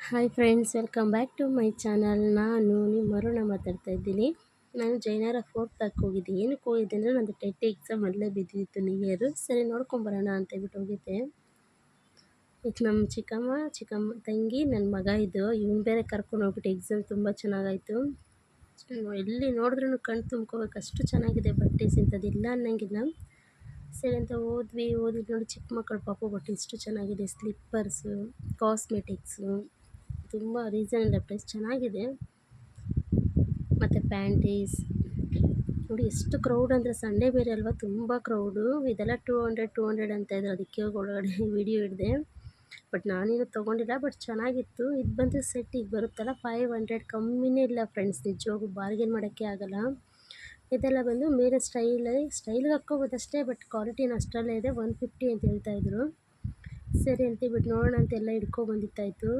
Hi friends, welcome back to my channel. ನಾನು ನಿಮ್ಮ ಅರುಣ ಮಾತಾಡ್ತಾ ಇದ್ದೀನಿ. ನಾನು ಜೈನರ 4th ಹೋಗಿದ್ದೆ. ಏನಕ್ಕೆ ಹೋಗಿದ್ದೆ ಅಂದರೆ ನಂದು ಟೆಟ್ ಎಕ್ಸಾಮ್ ಅಲ್ಲೇ ಬಿದ್ದಿತ್ತು ನಿಯರು. ಸರಿ ನೋಡ್ಕೊಂಬರೋಣ ಅಂತೇಳ್ಬಿಟ್ಟು ಹೋಗಿದ್ದೆ. ಈಗ ನಮ್ಮ ಚಿಕ್ಕಮ್ಮ ತಂಗಿ ನನ್ನ ಮಗ ಇದು ಇವ್ನು ಬೇರೆ ಕರ್ಕೊಂಡು ಹೋಗ್ಬಿಟ್ಟು ಎಕ್ಸಾಮ್ ತುಂಬ ಚೆನ್ನಾಗಾಯಿತು. ಎಲ್ಲಿ ನೋಡಿದ್ರೂ ಕಣ್ಣು ತುಂಬ್ಕೋಬೇಕು, ಅಷ್ಟು ಚೆನ್ನಾಗಿದೆ ಬಟ್ಟೆ, ಇಂಥದ್ದಿಲ್ಲ ಅನ್ನೋಂಗಿಲ್ಲ. ಸರಿ ಅಂತ ಹೋದ್ವಿ ನೋಡಿ, ಚಿಕ್ಕ ಮಕ್ಕಳು ಪಾಪ ಬಟ್ಟೆ ಇಷ್ಟು ಚೆನ್ನಾಗಿದೆ. ಸ್ಲಿಪ್ಪರ್ಸು, ಕಾಸ್ಮೆಟಿಕ್ಸು, ತುಂಬ ರೀಸನಬಲ್ ಪ್ರೈಸ್ ಚೆನ್ನಾಗಿದೆ. ಮತ್ತು ಪ್ಯಾಂಟೀಸ್ ನೋಡಿ ಎಷ್ಟು ಕ್ರೌಡ್ ಅಂದರೆ, ಸಂಡೇ ಬೇರೆ ಅಲ್ವಾ, ತುಂಬ ಕ್ರೌಡು. ಇದೆಲ್ಲ 200 ಅಂತ ಇದ್ರು. ಅದಕ್ಕೆ ಒಳಗಡೆ ವಿಡಿಯೋ ಹಿಡಿದೆ. ಬಟ್ ನಾನೇನು ತೊಗೊಂಡಿಲ್ಲ, ಬಟ್ ಚೆನ್ನಾಗಿತ್ತು. ಇದು ಬಂದು ಸೆಟ್ಟಿಗೆ ಬರುತ್ತಲ್ಲ 500, ಕಮ್ಮಿನೇ ಇಲ್ಲ ಫ್ರೆಂಡ್ಸ್. ನಿಜವಾಗೂ ಬಾರ್ಗೇನ್ ಮಾಡೋಕ್ಕೆ ಆಗೋಲ್ಲ. ಇದೆಲ್ಲ ಬಂದು ಮೇಲೆ ಸ್ಟೈಲ್ಗೆ ಹಾಕ್ಕೋಬೋದಷ್ಟೇ, ಬಟ್ ಕ್ವಾಲಿಟಿನ ಅಷ್ಟರಲ್ಲೇ ಇದೆ. 150 ಅಂತ ಹೇಳ್ತಾಯಿದ್ರು. ಸರಿ ಅಂತೇಳ್ಬಿಟ್ಟು ನೋಡೋಣ ಅಂತೆಲ್ಲ ಹಿಡ್ಕೊಬಂದಿತ್ತಾಯಿತು.